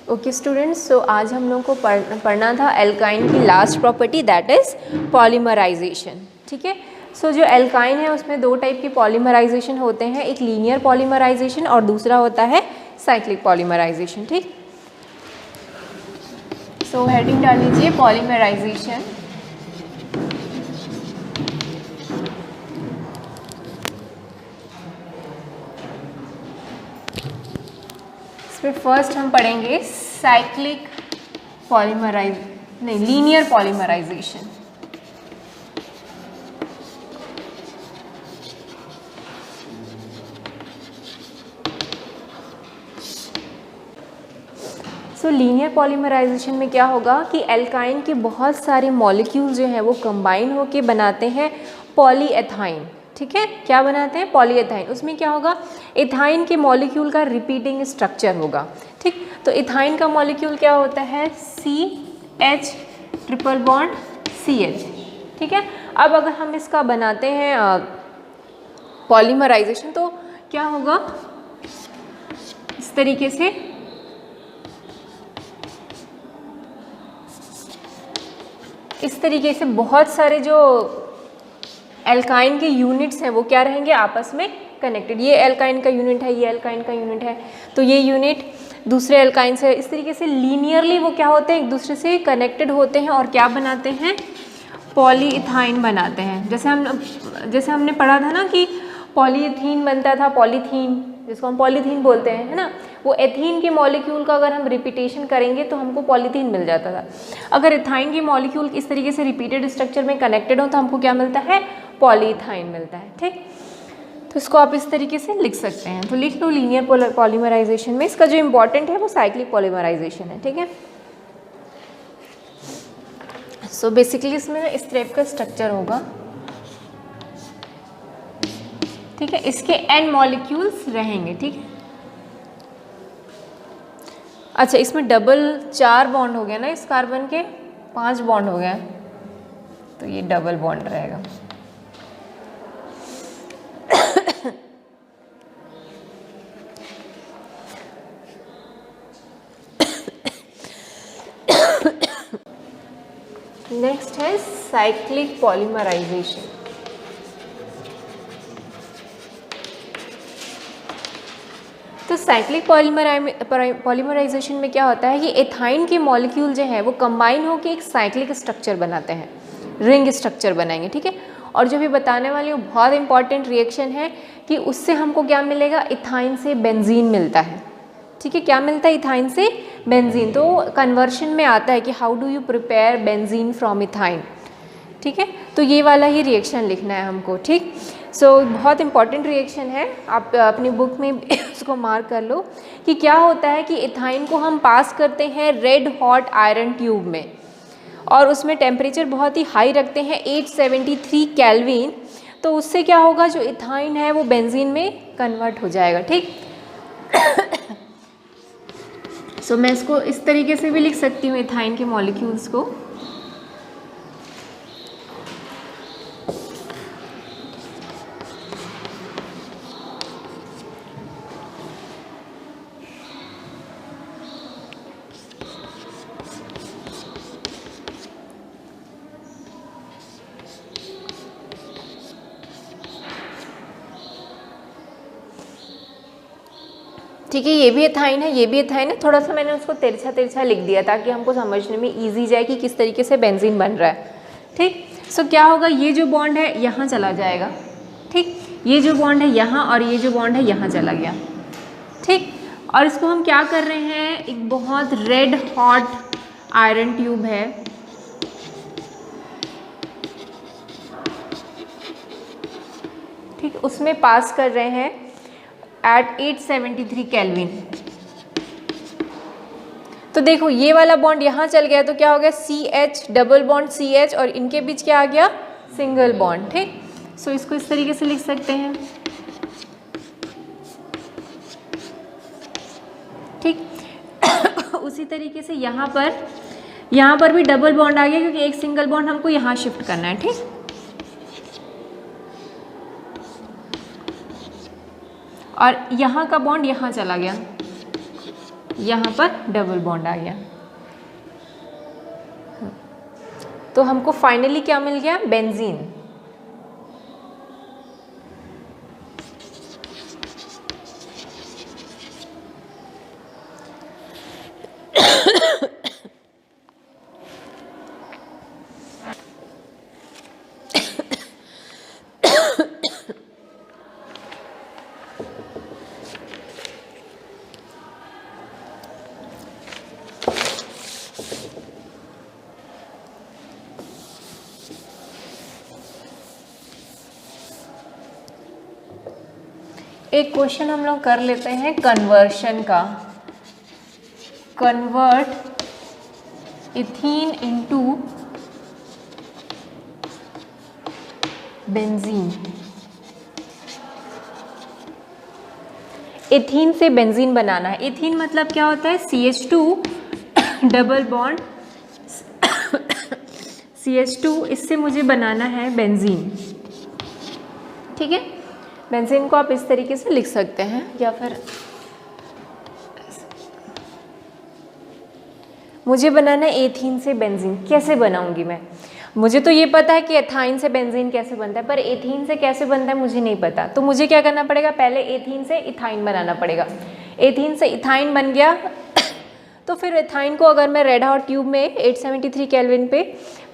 Okay students, सो आज हम लोग को पढ़ना था एल्काइन की last property, that is polymerisation. ठीक है। सो जो एल्काइन है उसमें दो टाइप के पॉलीमराइजेशन होते हैं, एक लीनियर पॉलीमराइजेशन और दूसरा होता है साइक्लिक पॉलीमराइजेशन। ठीक। सो हेडिंग डाल लीजिए पॉलीमराइजेशन। इसमें फर्स्ट हम पढ़ेंगे cyclic linear polymerisation. So linear polymerisation में क्या होगा कि एल्काइन के बहुत सारे मॉलिक्यूल जो हैं वो कंबाइन होके बनाते हैं पॉलीएथाइन। ठीक है, क्या बनाते हैं? पॉलीएथाइन। उसमें क्या होगा, एथाइन के मॉलिक्यूल का रिपीटिंग स्ट्रक्चर होगा। ठीक, तो एथाइन का मॉलिक्यूल क्या होता है? CH triple bond CH। ठीक है, अब अगर हम इसका बनाते हैं पॉलीमराइजेशन तो क्या होगा, इस तरीके से बहुत सारे जो एल्काइन के यूनिट्स हैं वो क्या रहेंगे, आपस में कनेक्टेड। ये एल्काइन का यूनिट है, ये एल्काइन का यूनिट है, तो ये यूनिट दूसरे एल्काइन से इस तरीके से लीनियरली वो क्या होते हैं, एक दूसरे से कनेक्टेड होते हैं और क्या बनाते हैं, पॉलीइथाइन बनाते हैं। जैसे हमने पढ़ा था ना कि पॉलीथीन बनता था, पॉलीथीन जिसको हम पॉलीथीन बोलते हैं, है ना, वो एथीन के मॉलिक्यूल का अगर हम रिपीटेशन करेंगे तो हमको पॉलीथीन मिल जाता था। अगर एथाइन के मॉलिक्यूल इस तरीके से रिपीटेड स्ट्रक्चर में कनेक्टेड हो तो हमको क्या मिलता है, पॉलीइथाइन मिलता है। ठीक, तो इसको आप इस तरीके से लिख सकते हैं। तो लिख लो लीनियर पॉलीमराइजेशन में इसका जो इंपॉर्टेंट है वो साइक्लिक पॉलीमराइजेशन है। ठीक है, सो बेसिकली इसमें ना इस टाइप का स्ट्रक्चर होगा। ठीक है, इसके n मॉलिक्यूल्स रहेंगे। ठीक है, अच्छा इसमें डबल 4 बॉन्ड हो गया ना, इस कार्बन के 5 बॉन्ड हो गया, तो ये डबल बॉन्ड रहेगा। नेक्स्ट है साइक्लिक पॉलीमराइजेशन। तो साइक्लिक पॉलीमराइजेशन में क्या होता है कि एथाइन के मॉलिक्यूल जो है वो कंबाइन होकर एक साइक्लिक स्ट्रक्चर बनाते हैं, रिंग स्ट्रक्चर बनाएंगे। ठीक है, और जो भी बताने वाली वो बहुत इंपॉर्टेंट रिएक्शन है कि उससे हमको क्या मिलेगा, इथाइन से बेंजीन मिलता है। ठीक है, क्या मिलता है, इथाइन से बेंजीन। तो कन्वर्शन में आता है कि how do you prepare benzene from ethyne. ठीक है, तो ये वाला ही रिएक्शन लिखना है हमको। ठीक, सो बहुत इंपॉर्टेंट रिएक्शन है, आप अपनी बुक में उसको मार्क कर लो कि क्या होता है कि इथाइन को हम पास करते हैं रेड हॉट आयरन ट्यूब में और उसमें टेम्परेचर बहुत ही हाई रखते हैं 873 केल्विन। तो उससे क्या होगा, जो इथाइन है वो बेंजीन में कन्वर्ट हो जाएगा। ठीक, सो मैं इसको इस तरीके से भी लिख सकती हूँ इथाइन के मॉलिक्यूल्स को। ठीक है, ये भी एथाइन है, ये भी एथाइन है। थोड़ा सा मैंने उसको तिरछा तिरछा लिख दिया ताकि हमको समझने में इजी जाए कि किस तरीके से बेंजीन बन रहा है। ठीक, सो क्या होगा, ये जो बॉन्ड है यहाँ चला जाएगा। ठीक, ये जो बॉन्ड है यहाँ और ये जो बॉन्ड है यहाँ चला गया। ठीक, और इसको हम क्या कर रहे हैं, एक बहुत रेड हॉट आयरन ट्यूब है, ठीक, उसमें पास कर रहे हैं एट 873 केल्विन। तो देखो ये वाला बॉन्ड यहाँ चल गया तो क्या हो गया, CH डबल बॉन्ड CH और इनके बीच क्या आ गया, सिंगल बॉन्ड। ठीक, सो इसको इस तरीके से लिख सकते हैं। ठीक उसी तरीके से यहाँ पर भी डबल बॉन्ड आ गया क्योंकि एक सिंगल बॉन्ड हमको यहाँ शिफ्ट करना है। ठीक, और यहाँ का बॉन्ड यहाँ चला गया। यहाँ पर डबल बॉन्ड आ गया। तो हमको फाइनली क्या मिल गया? बेंजीन। एक क्वेश्चन हम लोग कर लेते हैं कन्वर्शन का। Convert ethene into benzene. Ethene से बेंजीन बनाना है। एथीन मतलब क्या होता है? CH2 डबल बॉन्ड CH2, इससे मुझे बनाना है बेंजीन। ठीक है, बेंजीन को आप इस तरीके से लिख सकते हैं, या फिर मुझे बनाना है एथीन से बेंजीन। कैसे बनाऊंगी मैं? मुझे तो ये पता है कि एथाइन से बेंजीन कैसे बनता है, पर एथीन से कैसे बनता है मुझे नहीं पता। तो मुझे क्या करना पड़ेगा? पहले एथीन से इथाइन बनाना पड़ेगा। एथीन से इथाइन बन गया तो फिर एथाइन को अगर मैं रेड हॉट ट्यूब में 873 केल्विन पे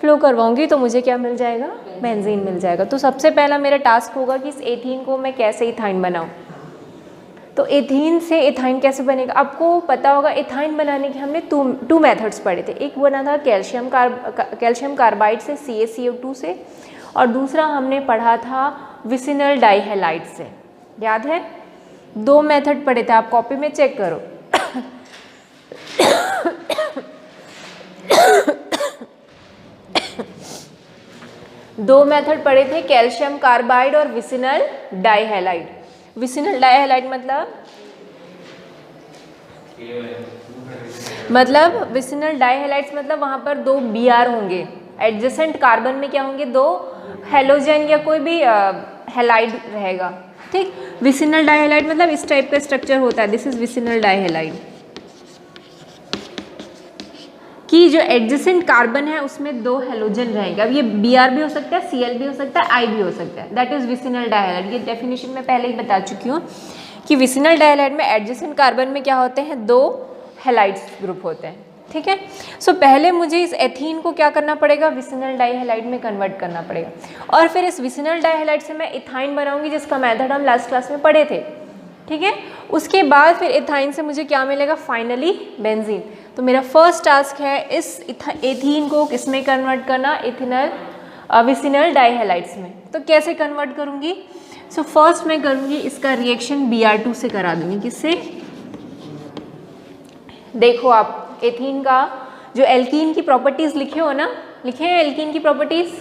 फ्लो करवाऊंगी तो मुझे क्या मिल जाएगा? बेंजीन मिल जाएगा। तो सबसे पहला मेरा टास्क होगा कि इस एथीन को मैं कैसे इथाइन बनाऊं। तो एथीन से इथाइन कैसे बनेगा? आपको पता होगा इथाइन बनाने के हमने टू मेथड्स पढ़े थे। एक बना था कैल्शियम कार्बाइड से CaCO2 से, और दूसरा हमने पढ़ा था विसिनल डाइहैलाइड से। याद है? 2 मेथड पढ़े थे, आप कॉपी में चेक करो। दो मेथड पढ़े थे, कैल्शियम कार्बाइड और विसिनल डाइहैलाइड। विसिनल डाइहैलाइड मतलब विसिनल डाइहैलाइड्स मतलब वहाँ पर 2 Br होंगे। एडजेसेंट कार्बन में क्या होंगे? 2 हेलोजन या कोई भी हैलाइड रहेगा। ठीक, विसिनल डाइहैलाइड मतलब इस टाइप का स्ट्रक्चर होता है। दिस इज विसिनल डाइहैलाइड कि जो एडजेसेंट कार्बन है उसमें 2 हेलोजन रहेंगे। अब ये Br भी हो सकता है, Cl भी हो सकता है, I भी हो सकता है। That is vicinal dihalide. ये डेफिनेशन में पहले ही बता चुकी हूँ कि विसिनल डाइहैलाइड में एडजेसेंट कार्बन में क्या होते हैं? 2 हैलाइड्स ग्रुप होते हैं। ठीक है, सो पहले मुझे इस एथीन को क्या करना पड़ेगा? विसिनल डाइहैलाइड में कन्वर्ट करना पड़ेगा, और फिर इस विसिनल डाइहैलाइड से मैं इथाइन बनाऊंगी, जिसका मेथड हम लास्ट क्लास में पढ़े थे। ठीक है, उसके बाद फिर इथाइन से मुझे क्या मिलेगा? Finally benzene. तो मेरा फर्स्ट टास्क है इस एथीन को किसमें कन्वर्ट करना? विसिनल डाइहैलाइड्स में। तो कैसे कन्वर्ट करूंगी? सो फर्स्ट मैं करूंगी इसका रिएक्शन Br2 से करा दूंगी। किससे? देखो आप एथीन का जो एल्कीन की प्रॉपर्टीज लिखे हो ना, लिखे हैं एल्कीन की प्रॉपर्टीज।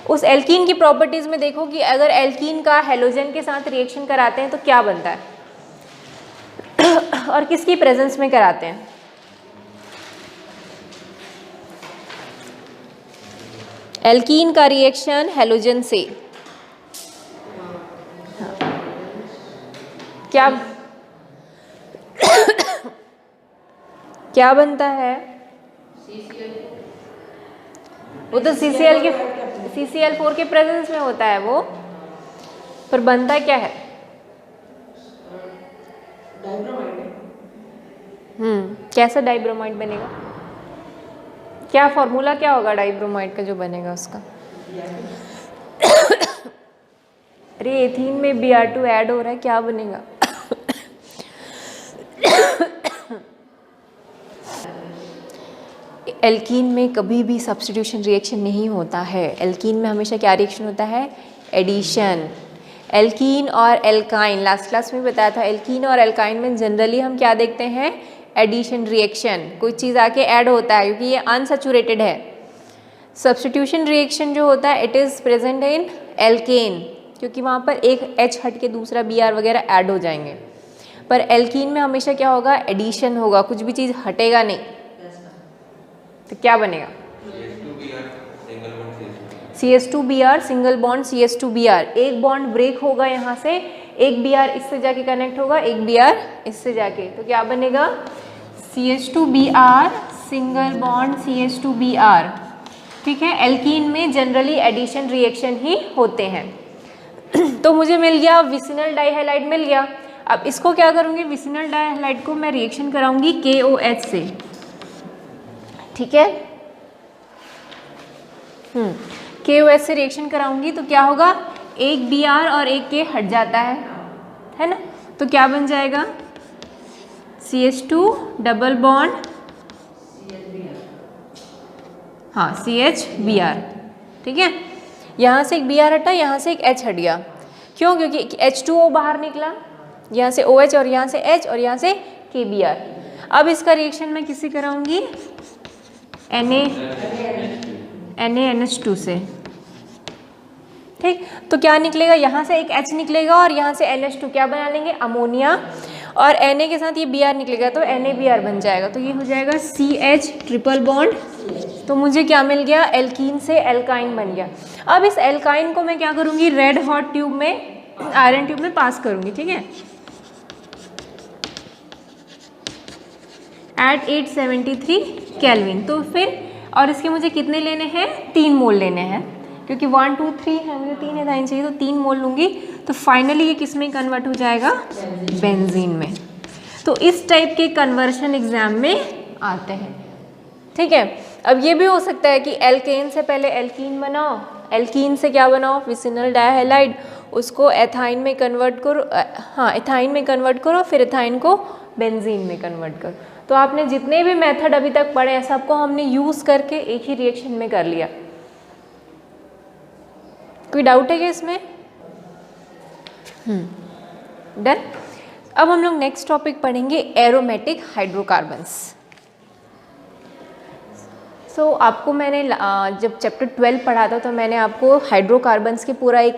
उस एल्कीन की प्रॉपर्टीज में देखो कि अगर एल्कीन का हेलोजन के साथ रिएक्शन कराते हैं तो क्या बनता है और किसकी प्रेजेंस में कराते हैं? एल्कीन का रिएक्शन हेलोजन से क्या क्या बनता है? वो तो CCl4 के प्रेजेंस में होता है वो, पर बनता क्या है? कैसा डाइब्रोमाइड बनेगा? क्या फॉर्मूला क्या होगा डाइब्रोमाइड का जो बनेगा उसका? अरे एथीन में Br2 ऐड हो रहा है, क्या बनेगा? एल्कीन में कभी भी सब्स्टिट्यूशन रिएक्शन नहीं होता है। एल्कीन में हमेशा क्या रिएक्शन होता है? एडिशन। एल्कीन और एल्काइन, लास्ट क्लास में बताया था, एल्कीन और एल्काइन में जनरली हम क्या देखते हैं? Addition reaction. कोई चीज़ आके ऐड होता है क्योंकि ये अनसैचुरेटेड है। सब्स्टिट्यूशन रिएक्शन जो होता है it is present in alkane, क्योंकि वहाँ पर एक H हट के दूसरा Br वगैरह ऐड हो जाएंगे। पर एल्कीन में हमेशा क्या होगा? एडिशन होगा, कुछ भी चीज़ हटेगा नहीं। तो क्या बनेगा? CH2Br सिंगल बॉन्ड CH2Br, एक बॉन्ड ब्रेक होगा यहाँ से, एक Br इससे जाके कनेक्ट होगा, एक Br इससे जाके, तो क्या बनेगा? CH2Br सिंगल बॉन्ड CH2Br, ठीक है। एल्कीन में जनरली एडिशन रिएक्शन ही होते हैं। तो मुझे मिल गया विसिनल डाइहैलाइड मिल गया। अब इसको क्या करूँगी, विसिनल डाइहैलाइड को मैं रिएक्शन कराऊंगी KOH से, ठीक है। KOH से रिएक्शन कराऊंगी तो क्या होगा, एक Br और एक K हट जाता है ना, तो क्या बन जाएगा CH2 डबल बॉन्ड हाँ CHBr, ठीक है। यहाँ से एक Br हटा, यहाँ से एक H हट गया, क्यों, क्योंकि H2O बाहर निकला, यहाँ से OH और यहाँ से H और यहाँ से KBr। अब इसका रिएक्शन मैं किससे कराऊंगी, NaNH2 से, ठीक। तो क्या निकलेगा, यहाँ से एक H निकलेगा और यहाँ से NH2 क्या बना लेंगे, अमोनिया, और Na के साथ ये Br निकलेगा तो NaBr बन जाएगा, तो ये हो जाएगा CH ट्रिपल बॉन्ड। तो मुझे क्या मिल गया, एल्कीन से एल्काइन बन गया। अब इस एल्काइन को मैं क्या करूँगी, रेड हॉट ट्यूब में, आयरन ट्यूब में पास करूँगी, ठीक है, एट 873 केल्विन। तो फिर और इसके मुझे कितने लेने हैं, 3 मोल लेने हैं, क्योंकि 1 2 3 है, मुझे 3 एथाइन चाहिए, तो 3 मोल लूँगी। तो फाइनली ये किस में कन्वर्ट हो जाएगा, बेंजीन में। तो इस टाइप के कन्वर्शन एग्जाम में आते हैं, ठीक है। अब ये भी हो सकता है कि एल्केन से पहले एल्कीन बनाओ, एल्कीन से क्या बनाओ, विसिनल डाइहैलाइड, उसको एथाइन में कन्वर्ट करो, हाँ एथाइन में कन्वर्ट करो, फिर एथाइन को बेंजीन में कन्वर्ट करो। तो आपने जितने भी मेथड अभी तक पढ़े हैं सबको हमने यूज़ करके एक ही रिएक्शन में कर लिया। कोई डाउट है क्या इसमें? डन। अब हम लोग नेक्स्ट टॉपिक पढ़ेंगे एरोमेटिक हाइड्रोकार्बन्स। सो आपको मैंने जब चैप्टर 12 पढ़ा था तो मैंने आपको हाइड्रोकार्बन्स के पूरा एक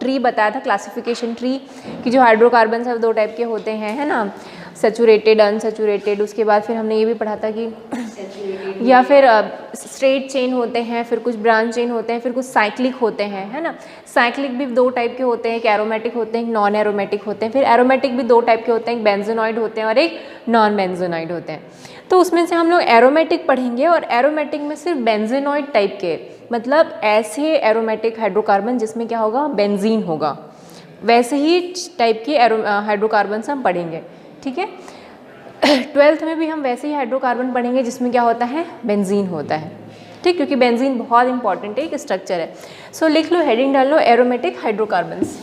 ट्री बताया था, क्लासिफिकेशन ट्री, कि जो हाइड्रोकार्बन्स है 2 टाइप के होते हैं, है ना, सैचुरेटेड, अनसैचुरेटेड। उसके बाद फिर हमने ये भी पढ़ा था कि या फिर स्ट्रेट चेन होते हैं, फिर कुछ ब्रांच चेन होते हैं, फिर कुछ साइक्लिक होते हैं, है ना। साइक्लिक भी 2 टाइप के होते हैं, एक एरोमेटिक होते हैं, एक नॉन एरोमेटिक होते हैं। फिर एरोमेटिक भी 2 टाइप के होते हैं, एक बेंजोनॉइड होते हैं और एक नॉन बेंजोनॉइड होते हैं। तो उसमें से हम लोग एरोमेटिक पढ़ेंगे, और एरोमेटिक में सिर्फ बेंजोनॉइड टाइप के, मतलब ऐसे एरोमेटिक हाइड्रोकार्बन जिसमें क्या होगा, बेंजीन होगा, वैसे ही टाइप की हाइड्रोकार्बन्स हम पढ़ेंगे, ठीक है। 12th में भी हम वैसे ही हाइड्रोकार्बन पढ़ेंगे जिसमें क्या होता है, बेंजीन होता है, ठीक, क्योंकि बेंजीन बहुत इंपॉर्टेंट एक स्ट्रक्चर है। सो लिख लो, हेडिंग डाल लो, aromatic hydrocarbons.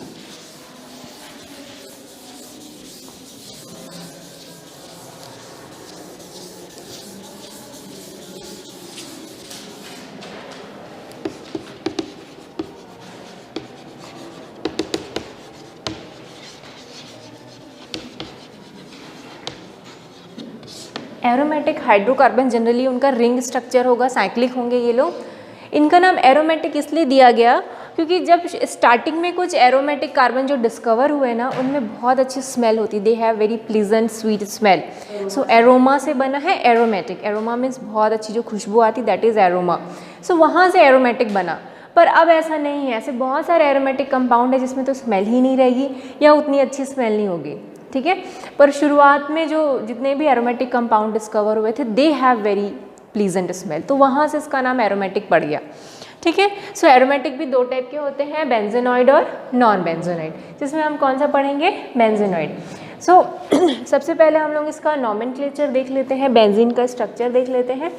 Aromatic hydrocarbon generally उनका रिंग स्ट्रक्चर होगा, साइक्लिक होंगे ये लोग। इनका नाम एरोमेटिक इसलिए दिया गया क्योंकि जब स्टार्टिंग में कुछ एरोमेटिक कार्बन जो डिस्कवर हुए ना, उनमें बहुत अच्छी स्मेल होती, they have very pleasant sweet smell. So aroma से बना है एरोमेटिक, एरोमा मीन्स बहुत अच्छी जो खुशबू आती, दैट इज़ एरोमा। सो वहाँ से एरोमेटिक बना। पर अब ऐसा नहीं है, ऐसे बहुत सारे एरोमेटिक कंपाउंड है जिसमें तो स्मेल ही नहीं रहेगी या उतनी अच्छी स्मेल नहीं होगी, ठीक है। पर शुरुआत में जो जितने भी एरोमेटिक कंपाउंड डिस्कवर हुए थे, they have very pleasant smell, तो वहाँ से इसका नाम एरोमेटिक पड़ गया, ठीक है। सो एरोमेटिक भी 2 टाइप के होते हैं, बेंजोनॉइड और नॉन बेंजोनॉइड, जिसमें हम कौन सा पढ़ेंगे, बेंजोनॉइड। सो सबसे पहले हम लोग इसका नॉमेनक्लेचर देख लेते हैं, बेंजीन का स्ट्रक्चर देख लेते हैं,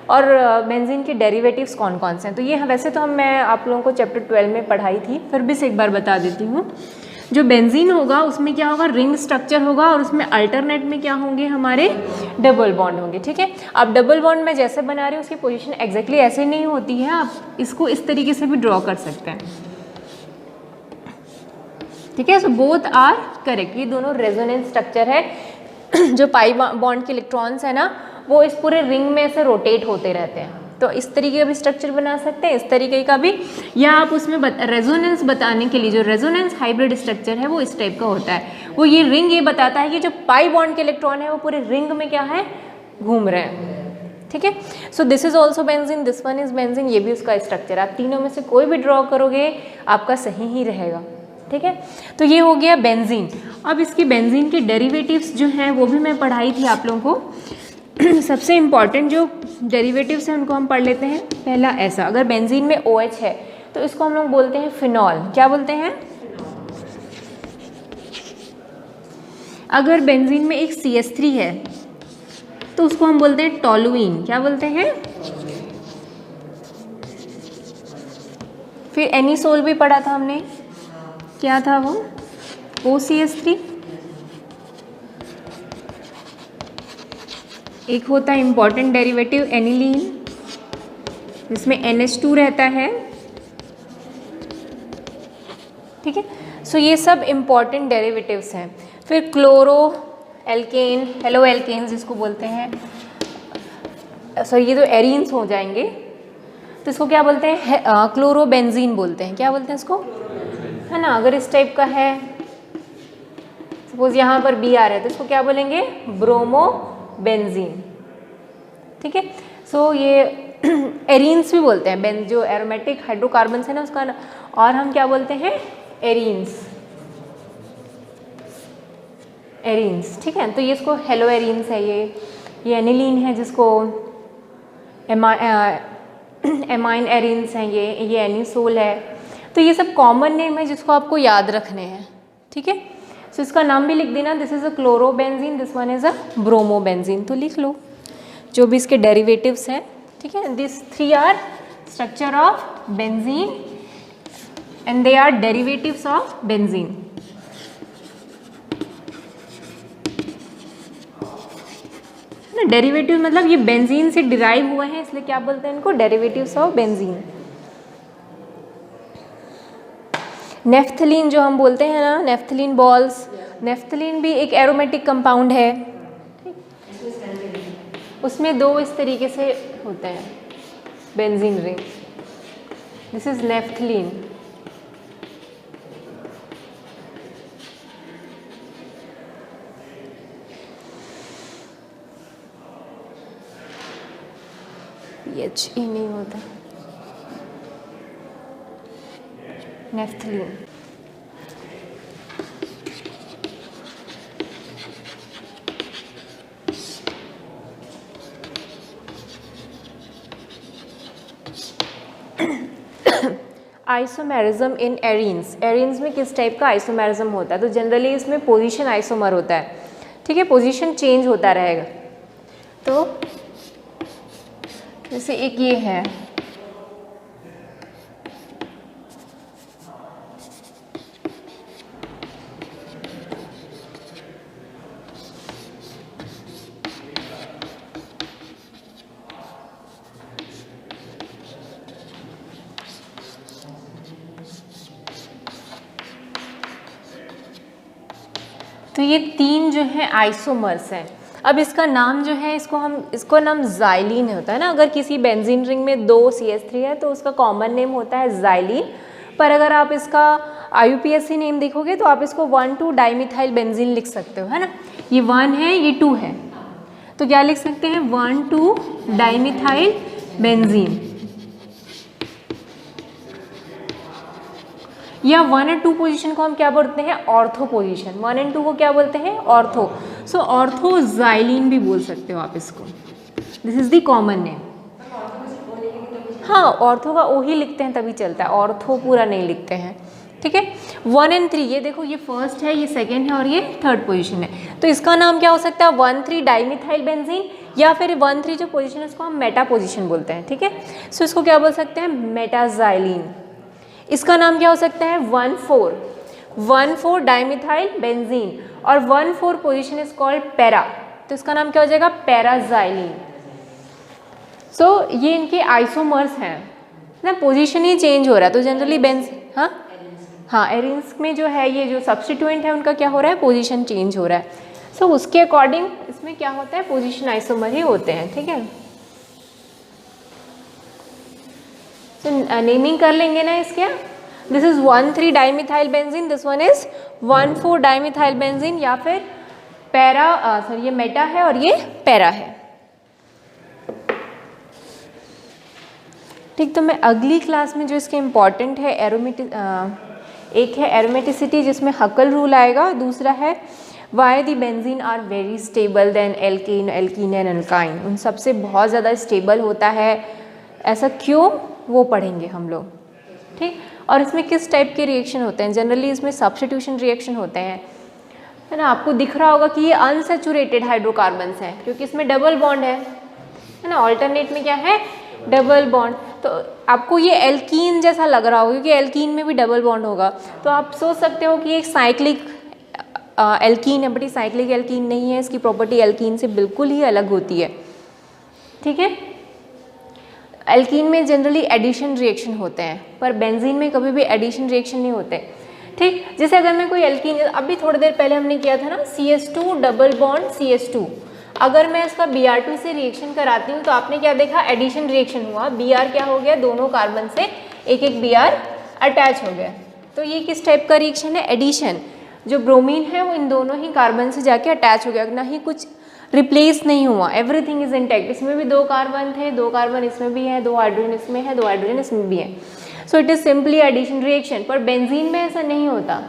और बेंजीन के डेरिवेटिव्स कौन कौन से हैं। तो ये वैसे तो मैं आप लोगों को चैप्टर 12 में पढ़ाई थी, फिर भी से एक बार बता देती हूँ। जो बेंजीन होगा उसमें क्या होगा, रिंग स्ट्रक्चर होगा, और उसमें अल्टरनेट में क्या होंगे, हमारे डबल बॉन्ड होंगे, ठीक है। अब डबल बॉन्ड में जैसे बना रही हूँ उसकी पोजीशन एग्जैक्टली ऐसे नहीं होती है, आप इसको इस तरीके से भी ड्रॉ कर सकते हैं, ठीक है। सो बोथ आर करेक्ट, ये दोनों रेजोनेंस स्ट्रक्चर है। जो पाई बॉन्ड के इलेक्ट्रॉन्स है ना, वो इस पूरे रिंग में से रोटेट होते रहते हैं, तो इस तरीके का भी स्ट्रक्चर बना सकते हैं, इस तरीके का भी, या आप उसमें रेजोनेंस बताने के लिए जो रेजोनेंस हाइब्रिड स्ट्रक्चर है वो इस टाइप का होता है। वो ये रिंग ये बताता है कि जो पाई बॉन्ड के इलेक्ट्रॉन है वो पूरे रिंग में क्या है, घूम रहे हैं, ठीक है। So this is also benzene, this one is benzene, ये भी उसका स्ट्रक्चर। आप तीनों में से कोई भी ड्रॉ करोगे आपका सही ही रहेगा, ठीक है। तो ये हो गया बेंजीन। अब इसकी बेंजीन के डेरिवेटिव्स जो हैं वो भी मैं पढ़ाई थी आप लोगों को। सबसे इम्पॉर्टेंट जो डेरिवेटिव्स हैं उनको हम पढ़ लेते हैं। पहला ऐसा, अगर बेंजीन में OH है तो इसको हम लोग बोलते हैं फिनॉल। क्या बोलते हैं? अगर बेंजीन में एक CH3 है तो उसको हम बोलते हैं टॉलुइन। क्या बोलते हैं? फिर एनिसोल भी पढ़ा था हमने, क्या था वो? OCH3। एक होता है इम्पॉर्टेंट डेरिवेटिव एनिलीन, जिसमें NH2 रहता है। ठीक है, सो ये सब इम्पॉर्टेंट डेरिवेटिव्स हैं। फिर क्लोरो एल्केन, हेलो एल्केन जिसको बोलते हैं, सॉरी ये तो एरीन्स हो जाएंगे, तो इसको क्या बोलते हैं? क्लोरोबेंजीन बोलते हैं। क्या बोलते हैं इसको? है ना, अगर इस टाइप का है, सपोज यहाँ पर बी आ रहा है तो इसको क्या बोलेंगे? ब्रोमोबेंजीन। ठीक है, सो ये एरीन्स भी बोलते हैं, जो एरोमेटिक हाइड्रोकार्बन्स है ना उसका, और हम क्या बोलते हैं? Arenes, arenes. ठीक है, तो ये इसको हेलो एरीन्स है, ये एनिलीन है जिसको एमाइन एरीन्स हैं, ये एनिसोल है। तो ये सब कॉमन नेम है जिसको आपको याद रखने हैं। ठीक है, सो इसका नाम भी लिख देना, this is a chlorobenzene, this one is a bromobenzene. तो लिख लो जो भी इसके डेरिवेटिव्स हैं। ठीक है, this 3 are structure of benzene and they are derivatives of benzene. Derivative मतलब ये बेंजीन से डिराइव हुए हैं, इसलिए क्या बोलते हैं इनको? Derivatives of benzene. नेफ्थलीन जो हम बोलते हैं ना, नेफ्थलीन बॉल्स, नेफ्थलीन भी एक एरोमेटिक कंपाउंड है। उसमें 2 इस तरीके से होते हैं benzene ring. This is naphthalene. PHE नहीं होता, naphthalene. Isomerism in arenes, arenes में किस टाइप का आइसोमेरिज्म होता है? तो जनरली इसमें पोजीशन आइसोमर होता है। ठीक है, पोजीशन चेंज होता रहेगा। तो जैसे एक ये है, तो ये 3 जो है आइसोमर्स हैं। अब इसका नाम जो है, इसको नाम ज़ाइलीन होता है ना। अगर किसी बेंजीन रिंग में 2 CH3 है तो उसका कॉमन नेम होता है ज़ाइलीन। पर अगर आप इसका IUPAC नेम देखोगे तो आप इसको 1,2 डाइमिथाइल बेंजीन लिख सकते हो, है ना। ये 1 है, ये 2 है, तो क्या लिख सकते हैं? 1,2 डाइमिथाइल बेंजीन। या 1 और 2 पोजीशन को हम क्या बोलते हैं? Ortho position. 1 और 2 को क्या बोलते हैं? ऑर्थो। सो ऑर्थोज़ाइलीन भी बोल सकते हो आप इसको। This is the common name. हाँ, ऑर्थो का ओ ही लिखते हैं तभी चलता है, ऑर्थो पूरा नहीं लिखते हैं। ठीक है, 1 और 3, ये देखो, ये फर्स्ट है, ये सेकेंड है और ये थर्ड पोजीशन है। तो इसका नाम क्या हो सकता है? 1,3 डाइमिथाइल बेंजीन, या फिर 1,3 जो पोजीशन है उसको हम मेटा पोजीशन बोलते हैं। ठीक है, सो इसको क्या बोल सकते हैं? मेटाज़ाइलीन। इसका नाम क्या हो सकता है? 1,4 डाइमिथाइल बेंजीन, और 1,4 पोजीशन इज कॉल्ड पैरा, तो इसका नाम क्या हो जाएगा? पैराज़ाइलीन। सो ये इनके आइसोमर्स हैं ना, पोजीशन ही चेंज हो रहा है। तो जनरली हाँ, एरीन्स में जो है, ये जो सब्स्टिट्यूएंट है उनका क्या हो रहा है? पोजीशन चेंज हो रहा है। सो उसके अकॉर्डिंग इसमें क्या होता है? पोजीशन आइसोमर ही होते हैं। ठीक है, तो नेमिंग कर लेंगे ना इसके। This is 1,3 dimethyl benzene, this one is 1,4 dimethyl benzene, या फिर सॉरी ये मेटा है और ये पैरा है। ठीक, तो मैं अगली क्लास में जो इसके इम्पॉर्टेंट है एक है एरोमेटिसिटी जिसमें हकल रूल आएगा, दूसरा है why the benzene are very stable than alkene alkene and alkyne, उन सबसे बहुत ज़्यादा स्टेबल होता है, ऐसा क्यों, वो पढ़ेंगे हम लोग, ठीक। और इसमें किस टाइप के रिएक्शन होते हैं, जनरली इसमें सब्स्टिट्यूशन रिएक्शन होते हैं, है ना। आपको दिख रहा होगा कि ये अनसैचुरेटेड हाइड्रोकार्बन्स हैं क्योंकि इसमें डबल बॉन्ड है ना, ऑल्टरनेट में क्या है, डबल बॉन्ड। तो आपको ये एल्कीन जैसा लग रहा होगा क्योंकि एल्कीन में भी डबल बॉन्ड होगा, तो आप सोच सकते हो कि एक साइक्लिक एल्कीन है, बट ये साइक्लिक एल्कीन नहीं है, इसकी प्रॉपर्टी एल्कीन से बिल्कुल ही अलग होती है, ठीक है। एल्कीन में जनरली एडिशन रिएक्शन होते हैं, पर बेंजीन में कभी भी एडिशन रिएक्शन नहीं होते, ठीक। जैसे अगर मैं कोई एल्कीन, अभी थोड़ी देर पहले हमने किया था ना CH2 डबल बॉन्ड CH2, अगर मैं इसका Br2 से रिएक्शन कराती हूँ तो आपने क्या देखा, एडिशन रिएक्शन हुआ, Br क्या हो गया, दोनों कार्बन से एक एक Br अटैच हो गया, तो ये किस टाइप का रिएक्शन है, एडिशन। जो ब्रोमीन है वो इन दोनों ही कार्बन से जाके अटैच हो गया, ना ही कुछ रिप्लेस नहीं हुआ, एवरीथिंग इज इंटैक्ट। इसमें भी 2 कार्बन थे, 2 कार्बन इसमें भी है, 2 हाइड्रोजन इसमें है, 2 हाइड्रोजन इसमें भी है, so it is simply addition reaction. पर बेंजीन में ऐसा नहीं होता,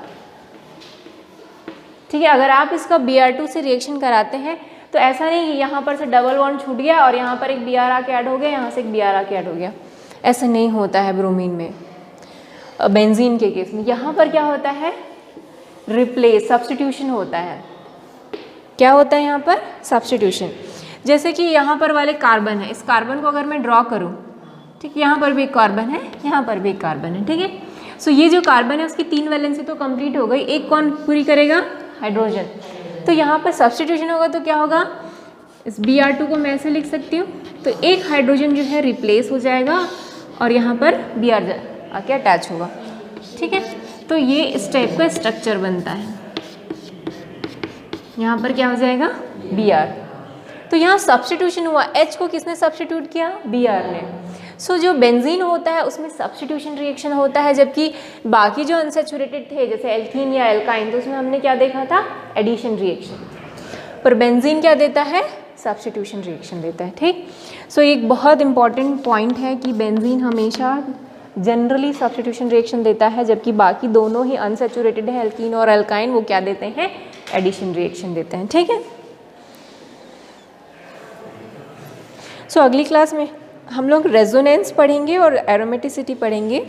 ठीक है। अगर आप इसका Br2 से रिएक्शन कराते हैं तो ऐसा नहीं कि यहाँ पर से डबल बॉन्ड छूट गया और यहाँ पर एक Br आके ऐड हो गया, यहाँ से एक Br आके ऐड हो गया, ऐसा नहीं होता है ब्रोमीन में, बेंजीन के केस में। यहाँ पर क्या होता है, रिप्लेस, सब्स्टिट्यूशन होता है। क्या होता है यहाँ पर, सब्स्टिट्यूशन। जैसे कि यहाँ पर वाले कार्बन है, इस कार्बन को अगर मैं ड्रॉ करूँ, ठीक, यहाँ पर भी एक कार्बन है, यहाँ पर भी एक कार्बन है, ठीक है। सो ये जो कार्बन है उसकी 3 वैलेंसी तो कंप्लीट हो गई, एक कौन पूरी करेगा, हाइड्रोजन। तो यहाँ पर सब्स्टिट्यूशन होगा तो क्या होगा, इस Br2 को मैं ऐसे लिख सकती हूँ, तो एक हाइड्रोजन जो है रिप्लेस हो जाएगा और यहाँ पर Br आके अटैच होगा, ठीक है। तो ये इस टाइप का स्ट्रक्चर बनता है, यहाँ पर क्या हो जाएगा, Br। तो यहाँ सब्स्टिट्यूशन हुआ, H को किसने सब्स्टिट्यूट किया, Br ने। सो जो बेंजीन होता है उसमें सब्स्टिट्यूशन रिएक्शन होता है, जबकि बाकी जो अनसैचुरेटेड थे जैसे एल्कीन या एल्काइन, तो उसमें हमने क्या देखा था, एडिशन रिएक्शन। पर बेंजीन क्या देता है, सब्स्टिट्यूशन रिएक्शन देता है, ठीक। सो एक बहुत इंपॉर्टेंट पॉइंट है कि बेंजीन हमेशा जनरली सब्स्टिट्यूशन रिएक्शन देता है, जबकि बाकी दोनों ही अनसैचुरेटेड है, एल्कीन और एल्काइन, वो क्या देते हैं, एडिशन रिएक्शन देते हैं, ठीक है। सो अगली क्लास में हम लोग रेजोनेंस पढ़ेंगे और एरोमेटिसिटी पढ़ेंगे।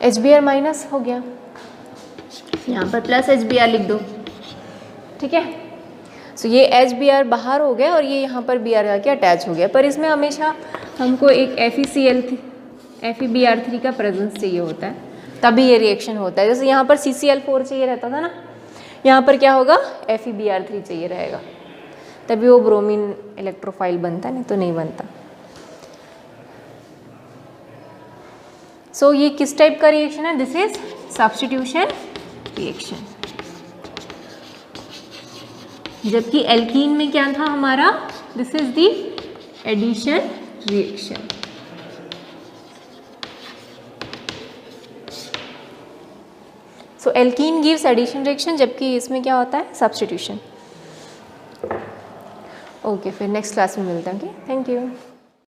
HBr माइनस हो गया, यहाँ पर प्लस HBr लिख दो, ठीक है। सो ये HBr बाहर हो गया और ये यहाँ पर Br आके अटैच हो गया, पर इसमें हमेशा हमको एक FeBr3 का प्रेजेंस चाहिए होता है, तभी ये रिएक्शन होता है। जैसे यहाँ पर CCl4 चाहिए रहता था ना, यहाँ पर क्या होगा, FeBr3 चाहिए रहेगा, तभी वो ब्रोमीन इलेक्ट्रोफाइल बनता है, नहीं तो नहीं बनता। सो ये किस टाइप का रिएक्शन है, दिस इज सब्स्टिट्यूशन रिएक्शन। जबकि एल्कीन में क्या था हमारा, this is the addition reaction. So alkene gives addition reaction, जबकि इसमें क्या होता है, सब्स्टिट्यूशन। ओके, फिर नेक्स्ट क्लास में मिलते हैं। Okay, thank you.